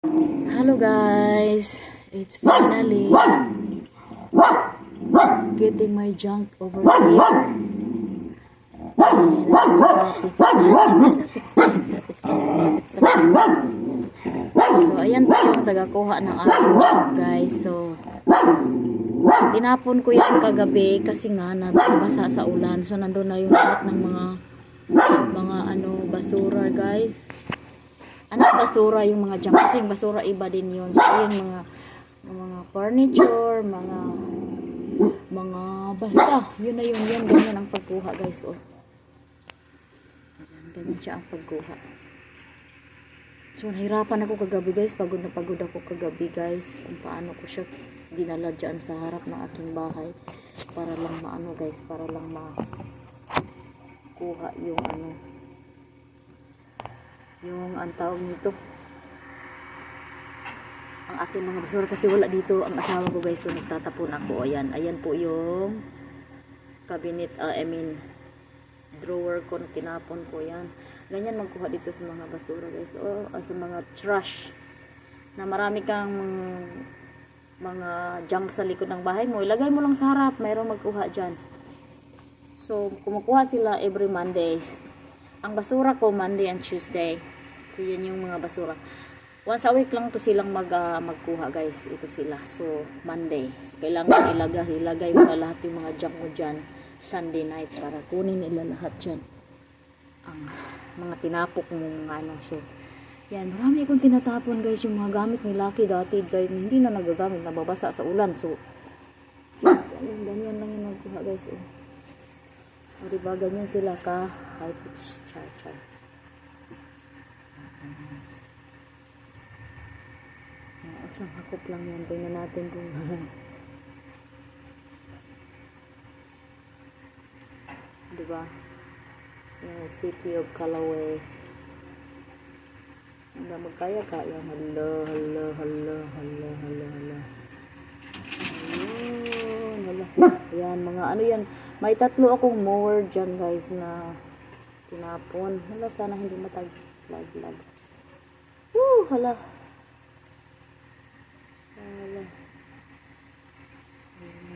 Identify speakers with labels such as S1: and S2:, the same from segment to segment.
S1: Hello guys, it's finally getting my junk over here. And so ayan po yung tagakuha ng aking junk guys. So tinapon ko yan kagabi kasi nga nabasa sa ulan. So nandun na yung lahat ng mga basura guys. Basura yung mga junk kasi yung basura iba din yun. So yung mga furniture, mga basta yun na yun, yan ganyan ang pagkuha guys. Oh, ganyan siya ang pagkuha. So nahirapan ako kagabi guys, pagod na pagod ako kagabi guys kung paano ko siya dinala dyan sa harap ng aking bahay para lang guys, para lang makuha yung yung ang tawag nito, ang aking mga basura kasi wala dito ang asawa ko guys. So nagtatapon ako. Ayan po yung cabinet, drawer ko na tinapon ko. Yan, ganyan magkuha dito sa mga basura guys. Sa mga trash na marami kang mga junk sa likod ng bahay mo, ilagay mo lang sa harap, mayroong magkuha dyan. So kumukuha sila every Monday. Ang basura ko Monday and Tuesday. So yun yung mga basura. Once a week lang to silang magkuha guys. Ito sila. So Monday. So kailangan ilagay mo na lahat yung mga junk mo dyan Sunday night para kunin nila lahat dyan ang mga tinapok mong So yan, marami akong tinatapon guys. Yung mga gamit ni Lucky dati guys na hindi na nagagamit, nababasa sa ulan. So ganyan lang yung magkuha guys. O diba ganyan sila ka high pitch char. Isang hakop lang yan. Tingnan natin kung diba? City of Calaway. Hindi magkaya-kaya. Hala. Yan, mga yan. May 3 akong mower dyan guys na tinapon. Hala, sana hindi mataglag. Hala.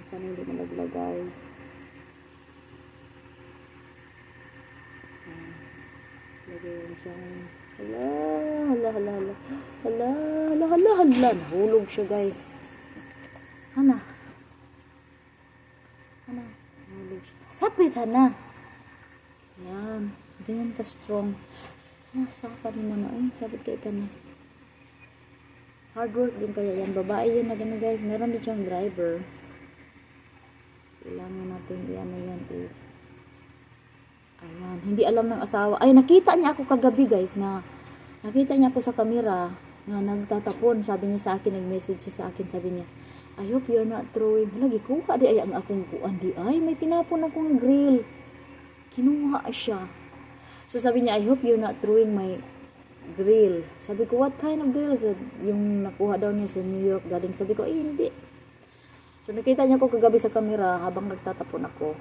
S1: Sana hindi malaglag guys. Lagay yan dyan. Hala. Nahulog siya guys. Hana. Nahulog siya. Sapit hana. Yan. Ganyan ka strong. Saka ni mo na. Sapit kayo ka na. Hard work din kaya yan. Babae yun na gano'n guys. Meron din siyang driver. Kailangan natin yan. Ayan. Hindi alam ng asawa. Ay, nakita niya ako kagabi guys na nakita niya ako sa camera na nagtatapon. Sabi niya sa akin, nag-message siya sa akin. Sabi niya, I hope you're not throwing. Lagi kuha di ay ang akong kuan di ay. May tinapon akong grill. Kinuha siya. So sabi niya, I hope you're not throwing my grill. Sabi ko, what kind of grill? Yung nakuha daw niya sa New York galing. Sabi ko, hindi. So nakita niya ko kagabi sa camera habang nagtatapon ako.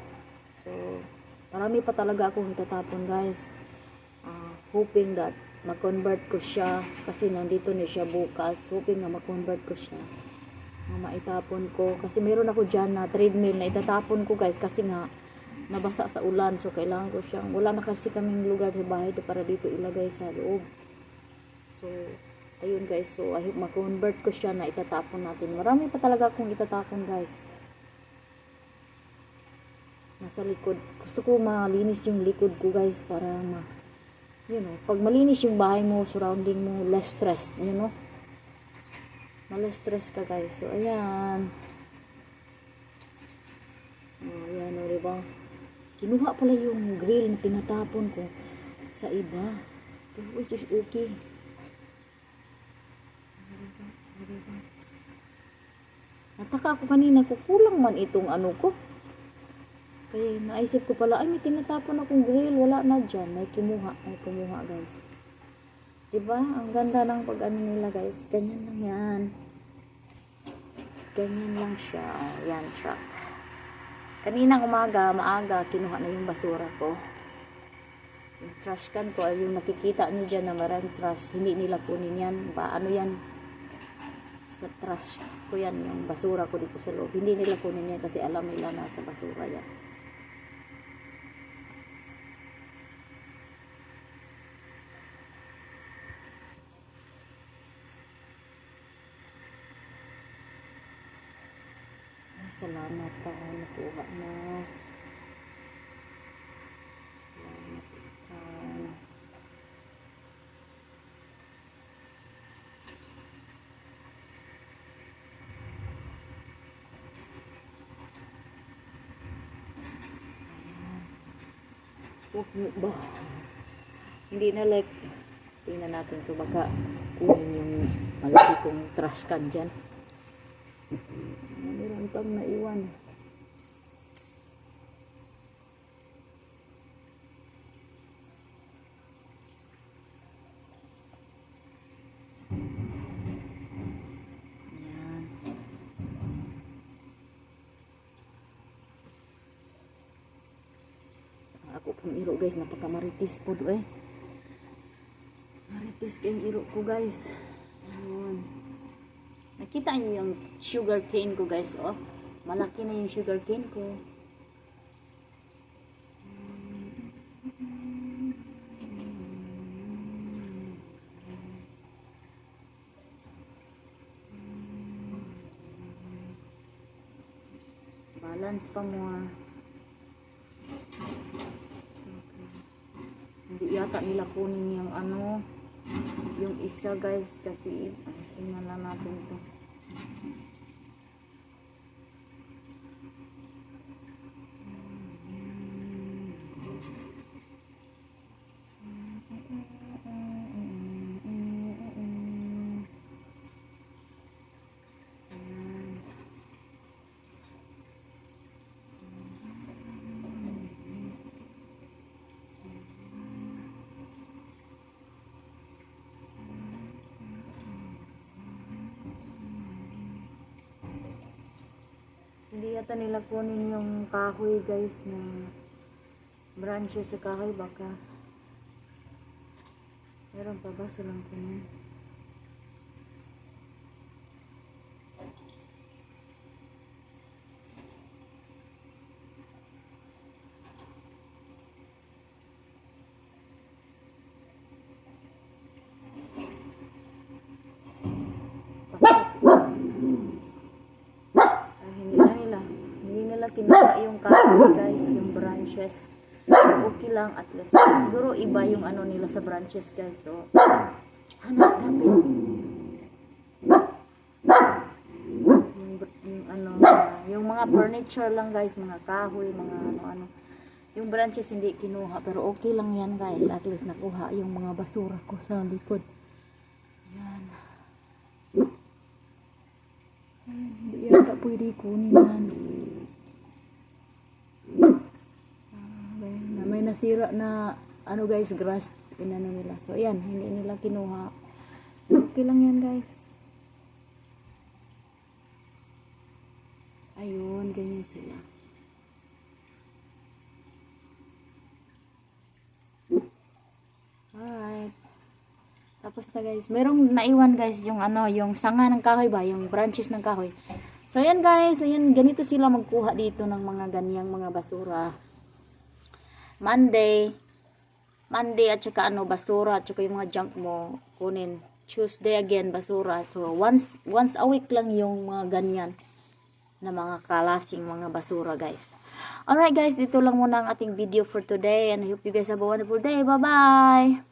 S1: So marami pa talaga akong itatapon guys. Hoping that mag-convert ko siya kasi nandito na siya bukas. Hoping na mag-convert ko siya na maitapon ko kasi meron ako dyan na treadmill na itatapon ko guys kasi nga nabasa sa ulan. So kailangan ko siyang, wala na kasi kaming lugar sa bahay para dito ilagay sa loob. So ayun guys, so I hope ma-convert ko siya na itatapon natin. Marami pa talaga akong itatapon guys. Nasa likod. Gusto ko malinis yung likod ko guys para pag malinis yung bahay mo, surrounding mo, less stress, less stress ka guys. So ayan. Ayan diba? Kinuha pala yung grill na tinatapon ko sa iba. Which is okay. Nataka ako kanina, kukulang man itong ko. Kaya naisip ko pala, ay may tinatapon akong grill, wala na dyan. May kumuha guys. Diba? Ang ganda ng nila guys. Ganyan lang yan. Ganyan lang siya. Yan, truck. Kaninang maaga, kinuha na yung basura ko. Yung trash can ko, yung nakikita nyo dyan na maraming trash, hindi nila kunin yan. Ano yan? sa trash ko yan, yung basura ko dito sa loob. Hindi nila kunin yan kasi alam nila nasa basura yan. Ay, salamat ako nakuha na. Salamat ikan. Ba, hindi na like, tingnan natin kung baka kunin yung malaki kong trash can dyan. Meron pang naiwan. Yan. Ako pong iro guys, napaka maritis po do eh. Maritis kayong iro ko guys. Ayun. Nakita niyo yung sugar cane ko guys, oh. Malaki na yung sugar cane ko. Balance pa more. Hindi yata nila kunin yung ano, yung isa guys, kasi tingnan lang natin ito. Hindi yata nila kunin yung kahoy guys, na branches sa kahoy, baka meron pa ba silang kunin? Kinuha yung kahoy guys, yung branches. Okay lang at least. Siguro iba yung ano nila sa branches guys. So, ano, stop it. Yung ano, yung mga furniture lang guys, mga kahoy, mga ano-ano. Yung branches hindi kinuha, pero okay lang yan guys. At least nakuha yung mga basura ko sa likod. Yan. Hindi yata pwede kunin yan. May nasira na ano guys, grass inano nila. So ayan, hindi nila kinuha. Okay lang yan guys. Ayun, ganyan sila. Alright. Tapos na guys. Merong naiwan guys yung ano, yung sanga ng kahoy ba, yung branches ng kahoy. So ayan guys, ayan, ganito sila magkuha dito ng mga ganyang mga basura. Monday at saka ano, basura, at saka yung mga junk mo kunin. Tuesday again, basura. So once a week lang yung mga ganyan na mga kalasing mga basura guys. Alright guys, dito lang muna ang ating video for today, and I hope you guys have a wonderful day. Bye bye.